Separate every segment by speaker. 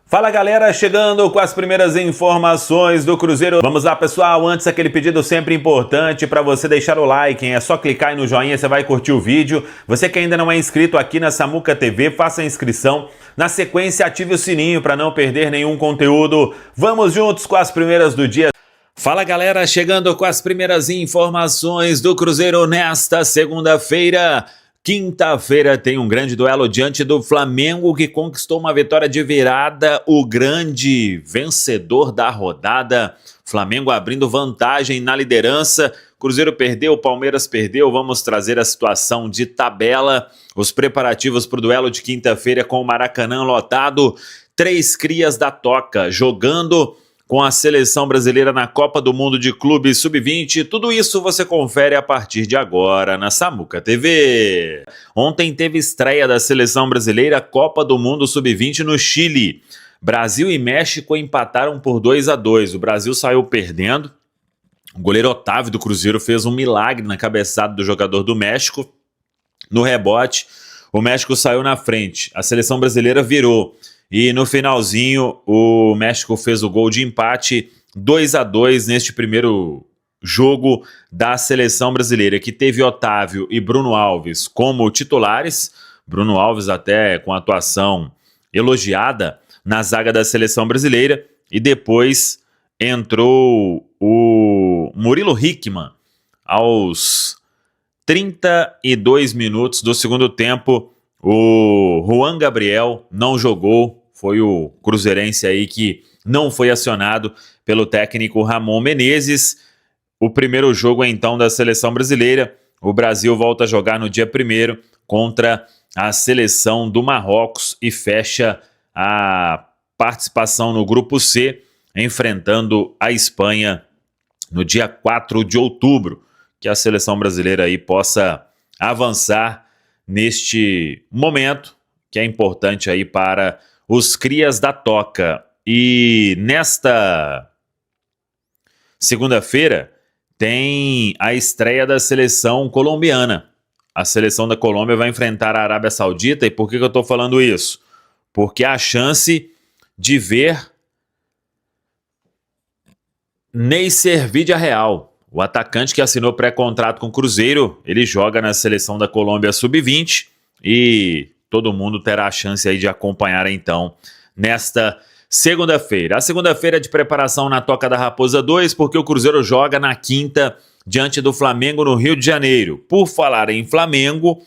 Speaker 1: Fala galera, chegando com as primeiras informações do Cruzeiro. Vamos lá pessoal, antes aquele pedido sempre importante para você deixar o like, hein? É só clicar aí no joinha, você vai curtir o vídeo. Você que ainda não é inscrito aqui na Samuca TV, faça a inscrição. Na sequência, ative o sininho para não perder nenhum conteúdo. Vamos juntos com as primeiras do dia. Fala galera, chegando com as primeiras informações do Cruzeiro nesta segunda-feira. Quinta-feira tem um grande duelo diante do Flamengo, que conquistou uma vitória de virada, o grande vencedor da rodada. Flamengo abrindo vantagem na liderança, Cruzeiro perdeu, Palmeiras perdeu. Vamos trazer a situação de tabela, os preparativos para o duelo de quinta-feira com o Maracanã lotado. 3 crias da Toca jogando com a seleção brasileira na Copa do Mundo de Clubes Sub-20. Tudo isso você confere a partir de agora na Samuca TV. Ontem teve estreia da seleção brasileira Copa do Mundo Sub-20 no Chile. Brasil e México empataram por 2-2. O Brasil saiu perdendo. O goleiro Otávio do Cruzeiro fez um milagre na cabeçada do jogador do México. No rebote, o México saiu na frente. A seleção brasileira virou. E no finalzinho, o México fez o gol de empate, 2-2 neste primeiro jogo da seleção brasileira, que teve Otávio e Bruno Alves como titulares. Bruno Alves até com atuação elogiada na zaga da seleção brasileira. E depois entrou o Murilo Hickman aos 32 minutos do segundo tempo. O Juan Gabriel não jogou, foi o cruzeirense aí que não foi acionado pelo técnico Ramon Menezes. O primeiro jogo então da seleção brasileira, o Brasil volta a jogar no dia 1º contra a seleção do Marrocos e fecha a participação no grupo C, enfrentando a Espanha no dia 4 de outubro, que a seleção brasileira aí possa avançar neste momento, que é importante aí para os crias da Toca. E nesta segunda-feira tem a estreia da seleção colombiana. A seleção da Colômbia vai enfrentar a Arábia Saudita. E por que eu estou falando isso? Porque há a chance de ver Neisser Villarreal, o atacante que assinou pré-contrato com o Cruzeiro. Ele joga na seleção da Colômbia Sub-20 e todo mundo terá a chance aí de acompanhar então nesta segunda-feira. A segunda-feira é de preparação na Toca da Raposa 2, porque o Cruzeiro joga na quinta diante do Flamengo no Rio de Janeiro. Por falar em Flamengo,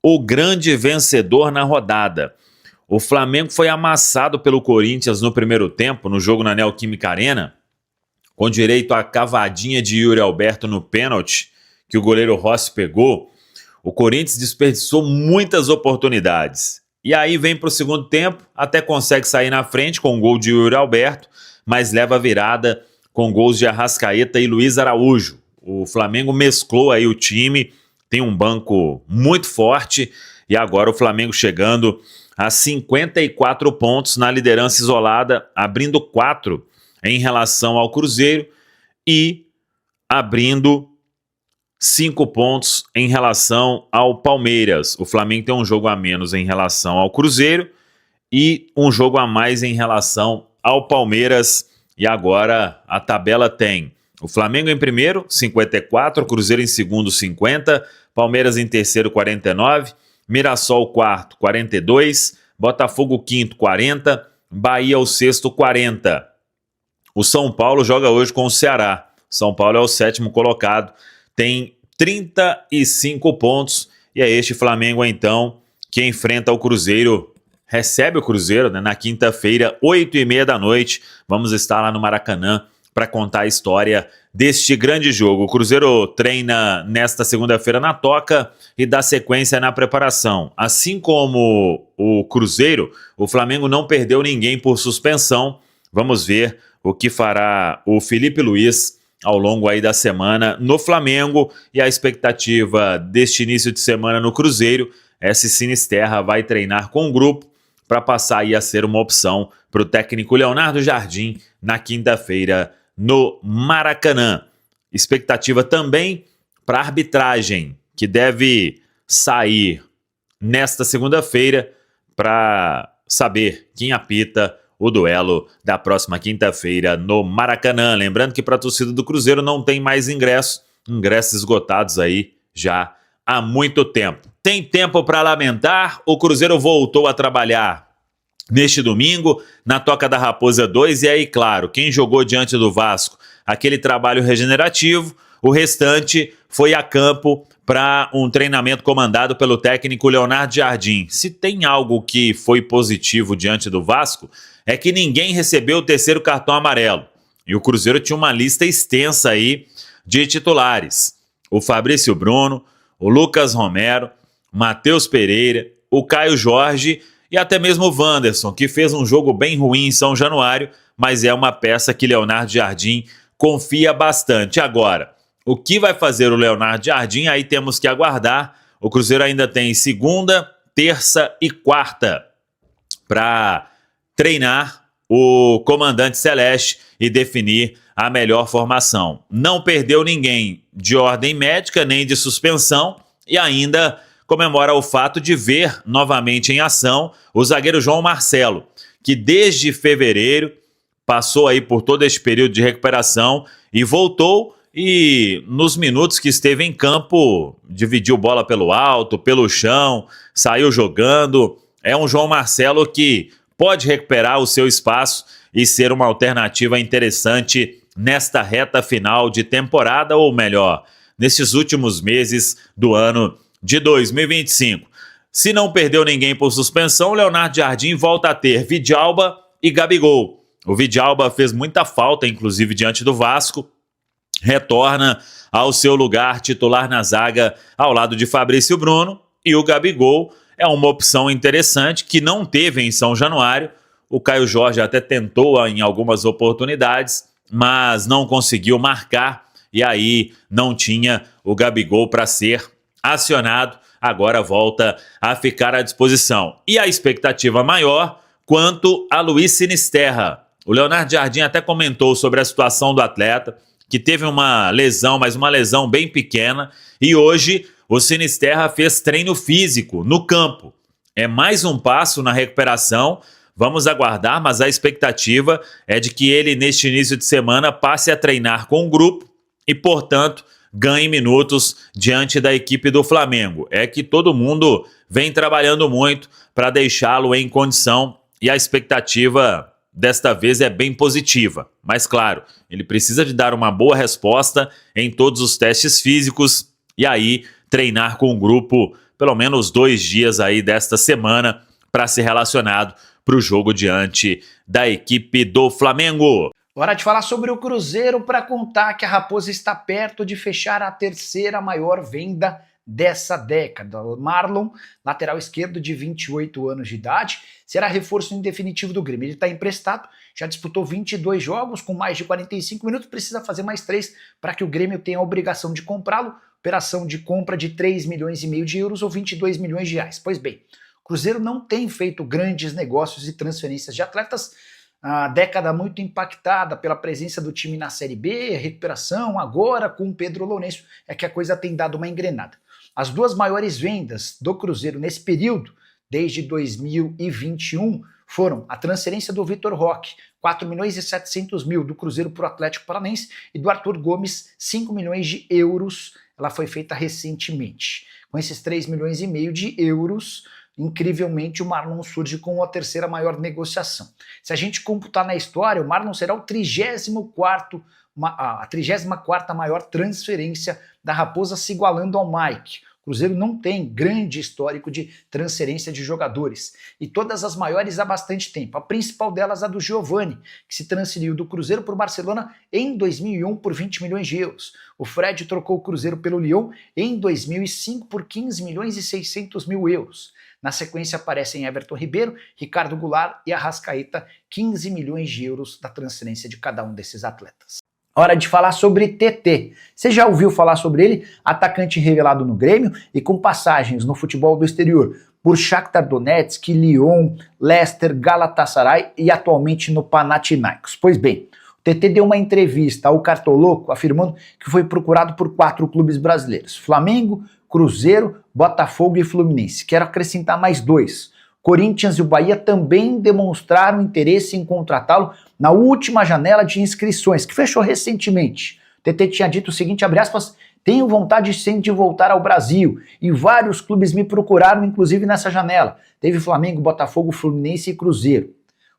Speaker 1: o grande vencedor na rodada. O Flamengo foi amassado pelo Corinthians no primeiro tempo, no jogo na Neoquímica Arena, com direito à cavadinha de Yuri Alberto no pênalti, que o goleiro Rossi pegou. O Corinthians desperdiçou muitas oportunidades. E aí vem para o segundo tempo, até consegue sair na frente com o gol de Yuri Alberto, mas leva a virada com gols de Arrascaeta e Luiz Araújo. O Flamengo mesclou aí o time, tem um banco muito forte, e agora o Flamengo chegando a 54 pontos na liderança isolada, abrindo 4 em relação ao Cruzeiro e abrindo 5 pontos em relação ao Palmeiras. O Flamengo tem um jogo a menos em relação ao Cruzeiro e um jogo a mais em relação ao Palmeiras. E agora a tabela tem o Flamengo em primeiro, 54, o Cruzeiro em segundo, 50, Palmeiras em terceiro, 49, Mirassol quarto, 42, Botafogo quinto, 40, Bahia o sexto, 40. O São Paulo joga hoje com o Ceará. São Paulo é o 7º colocado, tem 35 pontos. E é este Flamengo, então, que enfrenta o Cruzeiro, recebe o Cruzeiro, né, na quinta-feira, 8h30 da noite. Vamos estar lá no Maracanã para contar a história deste grande jogo. O Cruzeiro treina nesta segunda-feira na Toca e dá sequência na preparação. Assim como o Cruzeiro, o Flamengo não perdeu ninguém por suspensão. Vamos ver o que fará o Felipe Luiz ao longo aí da semana no Flamengo, e a expectativa deste início de semana no Cruzeiro é se Sinisterra vai treinar com o grupo para passar aí a ser uma opção para o técnico Leonardo Jardim na quinta-feira no Maracanã. Expectativa também para a arbitragem, que deve sair nesta segunda-feira para saber quem apita o duelo da próxima quinta-feira no Maracanã. Lembrando que para a torcida do Cruzeiro não tem mais ingressos esgotados aí já há muito tempo. Tem tempo para lamentar, o Cruzeiro voltou a trabalhar neste domingo, na Toca da Raposa 2, e aí, claro, quem jogou diante do Vasco, aquele trabalho regenerativo, o restante foi a campo para um treinamento comandado pelo técnico Leonardo Jardim. Se tem algo que foi positivo diante do Vasco, é que ninguém recebeu o terceiro cartão amarelo. E o Cruzeiro tinha uma lista extensa aí de titulares. O Fabrício Bruno, o Lucas Romero, Matheus Pereira, o Caio Jorge e até mesmo o Wanderson, que fez um jogo bem ruim em São Januário, mas é uma peça que Leonardo Jardim confia bastante. Agora, o que vai fazer o Leonardo Jardim, aí temos que aguardar. O Cruzeiro ainda tem segunda, terça e quarta para treinar o comandante Celeste e definir a melhor formação. Não perdeu ninguém de ordem médica nem de suspensão e ainda comemora o fato de ver novamente em ação o zagueiro João Marcelo, que desde fevereiro passou aí por todo esse período de recuperação e voltou, e nos minutos que esteve em campo dividiu bola pelo alto, pelo chão, saiu jogando. É um João Marcelo que pode recuperar o seu espaço e ser uma alternativa interessante nesta reta final de temporada, ou melhor, nesses últimos meses do ano de 2025. Se não perdeu ninguém por suspensão, o Leonardo Jardim volta a ter Vidalba e Gabigol. O Vidalba fez muita falta, inclusive, diante do Vasco, retorna ao seu lugar titular na zaga ao lado de Fabrício Bruno, e o Gabigol é uma opção interessante que não teve em São Januário. O Caio Jorge até tentou em algumas oportunidades, mas não conseguiu marcar, e aí não tinha o Gabigol para ser acionado. Agora volta a ficar à disposição. E a expectativa maior quanto a Luiz Sinisterra. O Leonardo Jardim até comentou sobre a situação do atleta, que teve uma lesão, mas uma lesão bem pequena, e hoje o Sinisterra fez treino físico no campo. É mais um passo na recuperação, vamos aguardar, mas a expectativa é de que ele, neste início de semana, passe a treinar com o grupo e, portanto, ganhe minutos diante da equipe do Flamengo. É que todo mundo vem trabalhando muito para deixá-lo em condição, e a expectativa desta vez é bem positiva. Mas claro, ele precisa de dar uma boa resposta em todos os testes físicos e aí treinar com o grupo pelo menos 2 dias aí desta semana para ser relacionado para o jogo diante da equipe do Flamengo.
Speaker 2: Hora de falar sobre o Cruzeiro para contar que a Raposa está perto de fechar a terceira maior venda dessa década. Marlon, lateral esquerdo de 28 anos de idade, será reforço em definitivo do Grêmio. Ele está emprestado, já disputou 22 jogos com mais de 45 minutos, precisa fazer mais 3 para que o Grêmio tenha a obrigação de comprá-lo. Operação de compra de 3,5 milhões de euros ou 22 milhões de reais. Pois bem, o Cruzeiro não tem feito grandes negócios e transferências de atletas. A década muito impactada pela presença do time na Série B, recuperação, agora com o Pedro Lourenço, é que a coisa tem dado uma engrenada. As duas maiores vendas do Cruzeiro nesse período, desde 2021, foram a transferência do Vitor Roque, 4 milhões e 700 mil do Cruzeiro para o Atlético Paranaense, e do Arthur Gomes, 5 milhões de euros, ela foi feita recentemente. Com esses 3 milhões e meio de euros, incrivelmente, o Marlon surge com a terceira maior negociação. Se a gente computar na história, o Marlon será a 34ª maior transferência da Raposa, se igualando ao Mike. O Cruzeiro não tem grande histórico de transferência de jogadores, e todas as maiores há bastante tempo. A principal delas, a do Giovani, que se transferiu do Cruzeiro para o Barcelona em 2001 por 20 milhões de euros. O Fred trocou o Cruzeiro pelo Lyon em 2005 por 15 milhões e 600 mil euros. Na sequência aparecem Everton Ribeiro, Ricardo Goulart e Arrascaeta, 15 milhões de euros da transferência de cada um desses atletas. Hora de falar sobre TT. Você já ouviu falar sobre ele? Atacante revelado no Grêmio e com passagens no futebol do exterior por Shakhtar Donetsk, Lyon, Leicester, Galatasaray e atualmente no Panathinaikos. Pois bem, o TT deu uma entrevista ao Cartoloco afirmando que foi procurado por 4 clubes brasileiros: Flamengo, Cruzeiro, Botafogo e Fluminense. Quero acrescentar mais 2. Corinthians e o Bahia também demonstraram interesse em contratá-lo na última janela de inscrições, que fechou recentemente. O TT tinha dito o seguinte, abre aspas, tenho vontade sim de voltar ao Brasil e vários clubes me procuraram, inclusive nessa janela. Teve Flamengo, Botafogo, Fluminense e Cruzeiro.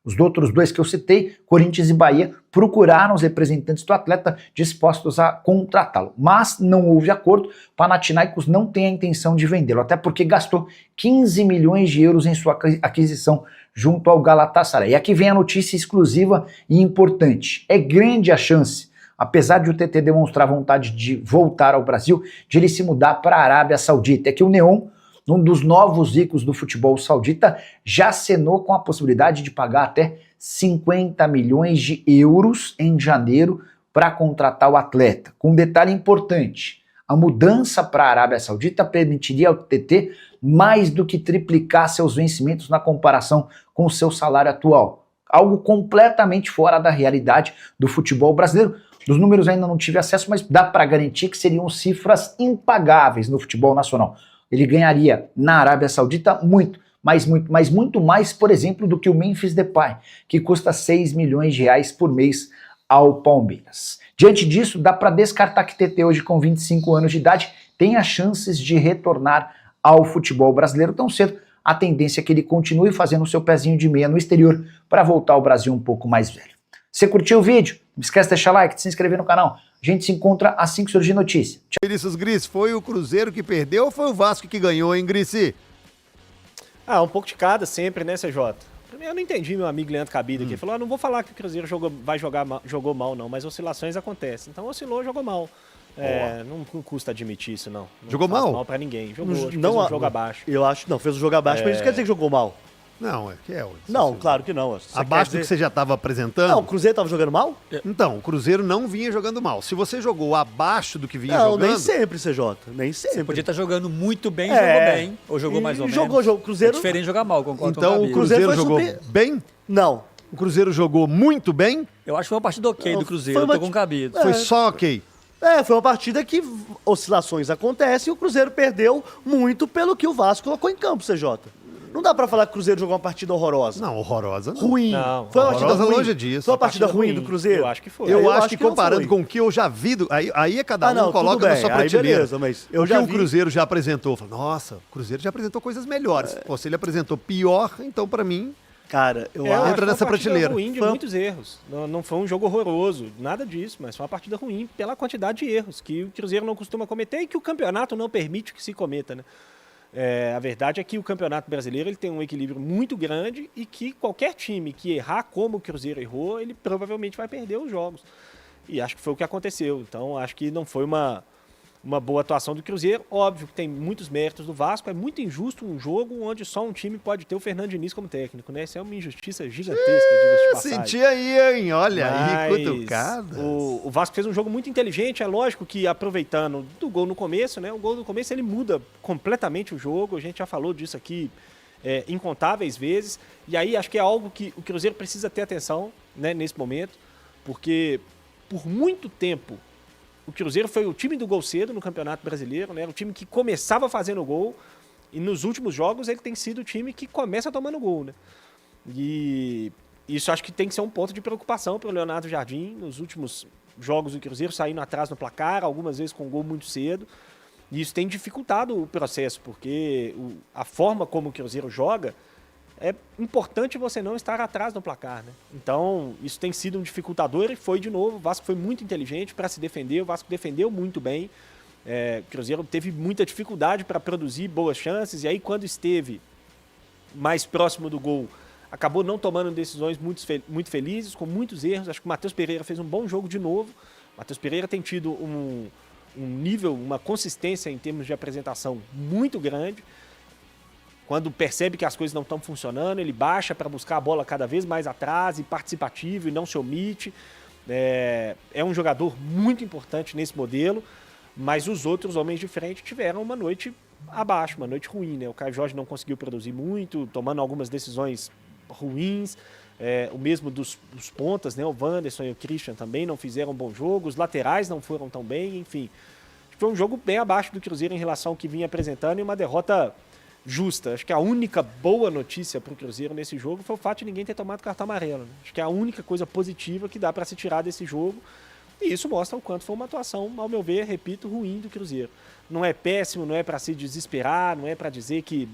Speaker 2: Os outros dois que eu citei, Corinthians e Bahia, procuraram os representantes do atleta dispostos a contratá-lo. Mas não houve acordo, Panathinaikos não tem a intenção de vendê-lo, até porque gastou 15 milhões de euros em sua aquisição junto ao Galatasaray. E aqui vem a notícia exclusiva e importante. É grande a chance, apesar de o TT demonstrar vontade de voltar ao Brasil, de ele se mudar para a Arábia Saudita. É que o Neon, um dos novos ricos do futebol saudita, já acenou com a possibilidade de pagar até 50 milhões de euros em janeiro para contratar o atleta. Com um detalhe importante, a mudança para a Arábia Saudita permitiria ao TT mais do que triplicar seus vencimentos na comparação com o seu salário atual. Algo completamente fora da realidade do futebol brasileiro. Dos números ainda não tive acesso, mas dá para garantir que seriam cifras impagáveis no futebol nacional. Ele ganharia na Arábia Saudita muito mais, por exemplo, do que o Memphis Depay, que custa 6 milhões de reais por mês ao Palmeiras. Diante disso, dá para descartar que TT hoje com 25 anos de idade tenha chances de retornar ao futebol brasileiro tão cedo. A tendência é que ele continue fazendo o seu pezinho de meia no exterior para voltar ao Brasil um pouco mais velho. Você curtiu o vídeo? Não esquece de deixar like, de se inscrever no canal. A gente se encontra assim que surgir notícia. Tchau.
Speaker 3: Vinícius Gris, foi o Cruzeiro que perdeu ou foi o Vasco que ganhou, hein, Gris?
Speaker 4: Ah, um pouco de cada sempre, né, CJ? Eu não entendi meu amigo Leandro Cabida aqui. Ele falou, não vou falar que o Cruzeiro jogou mal, não, mas oscilações acontecem. Então oscilou, jogou mal. Não custa admitir isso, não.
Speaker 3: Jogou mal?
Speaker 4: Não faz mal pra ninguém. Jogou, fez um jogo abaixo.
Speaker 5: Eu acho, não, fez um jogo abaixo, mas isso quer dizer que jogou mal.
Speaker 3: Não,
Speaker 5: Não, claro que não.
Speaker 3: Abaixo do que você já estava apresentando?
Speaker 5: Não, o Cruzeiro estava jogando mal?
Speaker 3: Então, o Cruzeiro não vinha jogando mal. Se você jogou abaixo do que vinha
Speaker 5: Não,
Speaker 3: jogando...
Speaker 5: nem sempre, CJ, nem sempre.
Speaker 6: Você podia estar jogando muito bem, jogou bem, ou jogou mais ou menos.
Speaker 5: Jogou, Cruzeiro...
Speaker 6: É diferente de jogar mal, concordo
Speaker 3: Então
Speaker 6: com
Speaker 3: o Cruzeiro jogou bem?
Speaker 5: Não.
Speaker 3: O Cruzeiro jogou muito bem?
Speaker 6: Eu acho que foi uma partida ok
Speaker 5: Não,
Speaker 6: do Cruzeiro,
Speaker 5: foi uma-
Speaker 6: tô com cabido.
Speaker 3: Foi só ok?
Speaker 5: Foi uma partida que oscilações acontecem e o Cruzeiro perdeu muito pelo que o Vasco colocou em campo, CJ. Não dá pra falar que o Cruzeiro jogou uma partida horrorosa.
Speaker 3: Não, horrorosa não.
Speaker 5: Ruim.
Speaker 4: Não,
Speaker 5: Foi uma partida
Speaker 3: horrorosa
Speaker 5: ruim.
Speaker 3: longe disso.
Speaker 5: Foi uma partida ruim do Cruzeiro?
Speaker 4: Eu acho que foi.
Speaker 3: Eu acho que
Speaker 5: não
Speaker 3: comparando
Speaker 5: foi.
Speaker 3: com o que eu já vi, aí é cada um
Speaker 5: tudo
Speaker 3: coloca na
Speaker 5: bem,
Speaker 3: sua
Speaker 5: aí
Speaker 3: prateleira.
Speaker 5: beleza, mas eu
Speaker 3: o
Speaker 5: já
Speaker 3: que
Speaker 5: vi...
Speaker 3: o Cruzeiro já apresentou, eu falo, nossa, o Cruzeiro já apresentou coisas melhores. Pô, se ele apresentou pior, então pra mim...
Speaker 5: Cara, eu
Speaker 4: acho
Speaker 5: acho...
Speaker 3: entra
Speaker 4: que
Speaker 3: nessa
Speaker 4: foi uma partida
Speaker 3: prateleira.
Speaker 4: ruim de
Speaker 5: Foi-
Speaker 4: muitos erros. Não foi um jogo horroroso, nada disso, mas foi uma partida ruim pela quantidade de erros que o Cruzeiro não costuma cometer e que o campeonato não permite que se cometa, né? A verdade é que o Campeonato Brasileiro ele tem um equilíbrio muito grande e que qualquer time que errar como o Cruzeiro errou, ele provavelmente vai perder os jogos. E acho que foi o que aconteceu. Então, acho que não foi uma boa atuação do Cruzeiro. Óbvio que tem muitos méritos do Vasco. É muito injusto um jogo onde só um time pode ter o Fernando Diniz como técnico, né? Isso é uma injustiça gigantesca, diga-se de passagem.
Speaker 3: Senti aí, hein? Olha aí,
Speaker 4: Mas
Speaker 3: cutucadas.
Speaker 4: o Vasco fez um jogo muito inteligente. É lógico que aproveitando do gol no começo, né? O gol no começo ele muda completamente o jogo. A gente já falou disso aqui incontáveis vezes. E aí acho que é algo que o Cruzeiro precisa ter atenção, né, nesse momento, porque por muito tempo o Cruzeiro foi o time do gol cedo no Campeonato Brasileiro, né? O time que começava fazendo gol e nos últimos jogos ele tem sido o time que começa tomando gol, né? E isso acho que tem que ser um ponto de preocupação para o Leonardo Jardim. Nos últimos jogos do Cruzeiro saindo atrás no placar, algumas vezes com gol muito cedo. E isso tem dificultado o processo, porque a forma como o Cruzeiro joga é importante você não estar atrás no placar, né? Então, isso tem sido um dificultador e foi de novo. O Vasco foi muito inteligente para se defender, o Vasco defendeu muito bem. O Cruzeiro teve muita dificuldade para produzir boas chances, e aí quando esteve mais próximo do gol, acabou não tomando decisões muito felizes, com muitos erros. Acho que o Matheus Pereira fez um bom jogo de novo. O Matheus Pereira tem tido um nível, uma consistência em termos de apresentação muito grande. Quando percebe que as coisas não estão funcionando, ele baixa para buscar a bola cada vez mais atrás e participativo e não se omite. É um jogador muito importante nesse modelo, mas os outros homens de frente tiveram uma noite abaixo, uma noite ruim, né? O Caio Jorge não conseguiu produzir muito, tomando algumas decisões ruins. O mesmo dos pontas, né? O Wanderson e o Christian também não fizeram um bom jogo, os laterais não foram tão bem, enfim. Foi um jogo bem abaixo do Cruzeiro em relação ao que vinha apresentando e uma derrota justa. Acho que a única boa notícia para o Cruzeiro nesse jogo foi o fato de ninguém ter tomado cartão amarelo. Né? Acho que é a única coisa positiva que dá para se tirar desse jogo. E isso mostra o quanto foi uma atuação, ao meu ver, repito, ruim do Cruzeiro. Não é péssimo, não é para se desesperar, não é para dizer que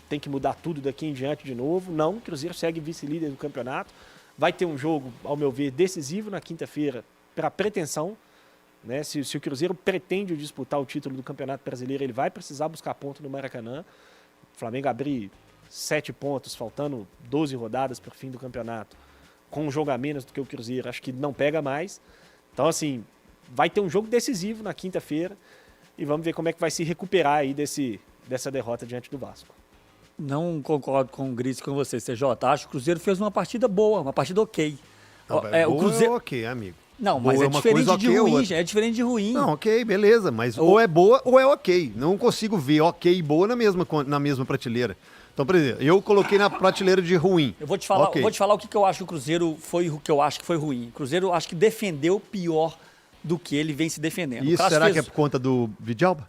Speaker 4: tem que mudar tudo daqui em diante de novo. Não, o Cruzeiro segue vice-líder do campeonato. Vai ter um jogo, ao meu ver, decisivo na quinta-feira para pretensão. Né? Se o Cruzeiro pretende disputar o título do Campeonato Brasileiro, ele vai precisar buscar ponto no Maracanã. O Flamengo abrir 7 pontos, faltando 12 rodadas para o fim do campeonato, com um jogo a menos do que o Cruzeiro, acho que não pega mais. Então, assim, vai ter um jogo decisivo na quinta-feira e vamos ver como é que vai se recuperar aí dessa derrota diante do Vasco.
Speaker 6: Não concordo com o Gris, com você, CJ. Acho que o Cruzeiro fez uma partida boa, uma partida ok.
Speaker 3: Não,
Speaker 6: O Cruzeiro...
Speaker 3: é ok, amigo.
Speaker 6: Não,
Speaker 3: Boa
Speaker 6: mas
Speaker 3: é
Speaker 6: é
Speaker 3: uma
Speaker 6: diferente
Speaker 3: coisa,
Speaker 6: de
Speaker 3: ok é
Speaker 6: ruim,
Speaker 3: outra.
Speaker 6: gente. É diferente de ruim.
Speaker 3: Não, ok, beleza, mas ou é boa ou é ok. Não consigo ver ok e boa na mesma prateleira. Então, por exemplo, eu coloquei na prateleira de ruim.
Speaker 6: Eu vou te falar,
Speaker 3: Ok.
Speaker 6: o que eu acho que o Cruzeiro foi o que eu acho que foi ruim. O Cruzeiro acho que defendeu pior do que ele vem se defendendo.
Speaker 3: E isso
Speaker 6: O Cássio
Speaker 3: será
Speaker 6: fez-
Speaker 3: que é por conta do Vidalba?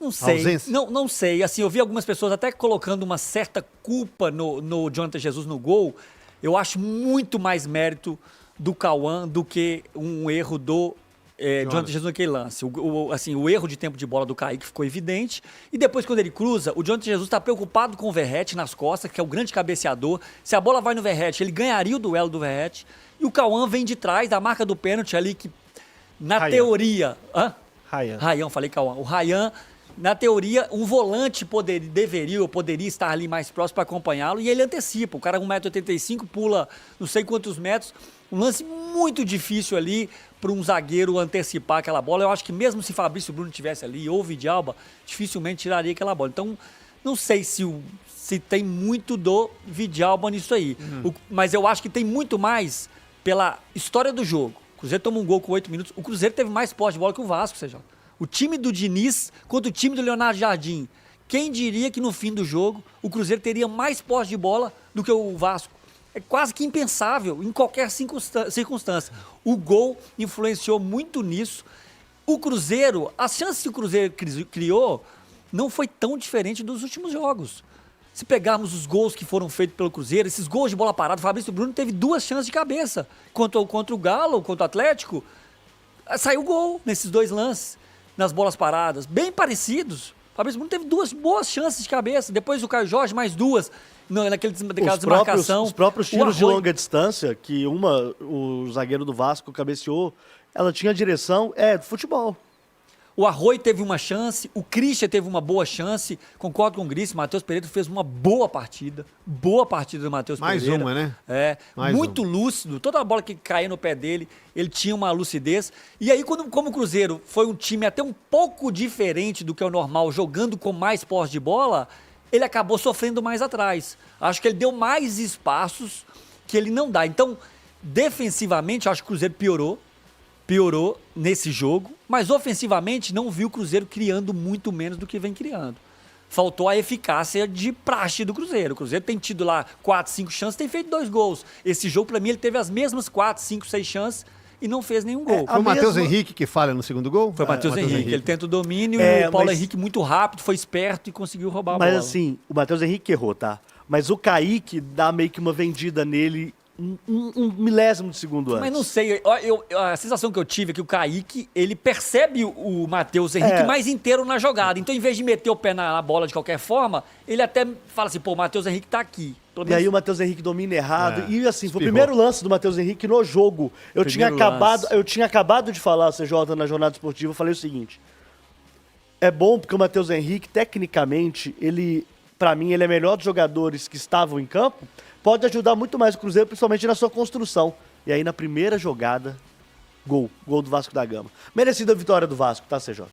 Speaker 6: Não sei.
Speaker 3: ausência?
Speaker 6: Não sei. Assim, eu vi algumas pessoas até colocando uma certa culpa no Jonathan Jesus no gol. Eu acho muito mais mérito do Cauã do que um erro do Jonathan Jesus naquele lance. O erro de tempo de bola do Kaique ficou evidente. E depois, quando ele cruza, o Jonathan Jesus está preocupado com o Verratti nas costas, que é o grande cabeceador. Se a bola vai no Verratti, ele ganharia o duelo do Verratti. E o Cauã vem de trás da marca do pênalti ali, que na
Speaker 4: Ryan.
Speaker 6: teoria... Hã?
Speaker 4: Ryan.
Speaker 6: Falei Cauã. O Ryan, na teoria, um volante poderia estar ali mais próximo para acompanhá-lo e ele antecipa. O cara 1,85m, pula não sei quantos metros. Um lance muito difícil ali para um zagueiro antecipar aquela bola. Eu acho que mesmo se Fabrício Bruno tivesse ali ou Vidalba, dificilmente tiraria aquela bola. Então, não sei se tem muito do Vidalba nisso aí. Mas eu acho que tem muito mais pela história do jogo. O Cruzeiro toma um gol com 8 minutos. O Cruzeiro teve mais posse de bola que o Vasco, seja. O time do Diniz contra o time do Leonardo Jardim. Quem diria que no fim do jogo o Cruzeiro teria mais posse de bola do que o Vasco? É quase que impensável em qualquer circunstância. O gol influenciou muito nisso. O Cruzeiro, as chances que o Cruzeiro criou não foi tão diferente dos últimos jogos. Se pegarmos os gols que foram feitos pelo Cruzeiro, esses gols de bola parada, o Fabrício Bruno teve 2 chances de cabeça. Contra o Galo, contra o Atlético, saiu gol nesses 2 lances, nas bolas paradas, bem parecidos. O Fabrício Bruno teve 2 boas chances de cabeça, depois o Caio Jorge mais 2, naquela desmarcação.
Speaker 5: Os próprios
Speaker 6: O
Speaker 5: tiros de
Speaker 6: Arroio-
Speaker 5: longa distância, que o zagueiro do Vasco cabeceou, ela tinha direção, do futebol.
Speaker 6: O Arroio teve uma chance, o Christian teve uma boa chance, concordo com o Gris, o Matheus Pereira fez uma boa partida do Matheus
Speaker 3: Mais
Speaker 6: Pereira.
Speaker 3: uma, né?
Speaker 6: Mais muito lúcido, toda a bola que caía no pé dele, ele tinha uma lucidez. E aí, como o Cruzeiro foi um time até um pouco diferente do que é o normal, jogando com mais posse de bola, ele acabou sofrendo mais atrás. Acho que ele deu mais espaços que ele não dá. Então, defensivamente, acho que o Cruzeiro piorou nesse jogo, mas ofensivamente não viu o Cruzeiro criando muito menos do que vem criando. Faltou a eficácia de praxe do Cruzeiro. O Cruzeiro tem tido lá 4, 5 chances, tem feito 2 gols. Esse jogo, pra mim, ele teve as mesmas 4, 5, 6 chances e não fez nenhum gol.
Speaker 3: Foi o Matheus
Speaker 5: mesma-
Speaker 3: Henrique que falha no segundo gol?
Speaker 6: Foi o Matheus Henrique. Ele tenta o domínio
Speaker 5: É,
Speaker 6: e o Paulo
Speaker 5: mas-
Speaker 6: Henrique muito rápido, foi esperto e conseguiu roubar a
Speaker 5: Mas
Speaker 6: bola.
Speaker 5: assim, o Matheus Henrique errou, tá? Mas o Kaique dá meio que uma vendida nele um milésimo de segundo antes.
Speaker 6: Mas não sei, a sensação que eu tive é que o Kaique, ele percebe o Matheus Henrique mais inteiro na jogada. Então, em vez de meter o pé na bola de qualquer forma, ele até fala assim, pô, o Matheus Henrique tá aqui. Pelo
Speaker 5: E aí
Speaker 6: menos-
Speaker 5: o Matheus Henrique domina errado.
Speaker 3: É,
Speaker 5: E assim, foi o
Speaker 3: espirrou.
Speaker 5: primeiro lance do Matheus Henrique no jogo. Eu tinha
Speaker 6: Primeiro
Speaker 5: acabado de falar, CJ, na jornada esportiva, eu falei o seguinte. É bom porque o Matheus Henrique, tecnicamente, pra mim, ele é melhor dos jogadores que estavam em campo. Pode ajudar muito mais o Cruzeiro, principalmente na sua construção. E aí, na primeira jogada, gol do Vasco da Gama. Merecida a vitória do Vasco, tá, CJ?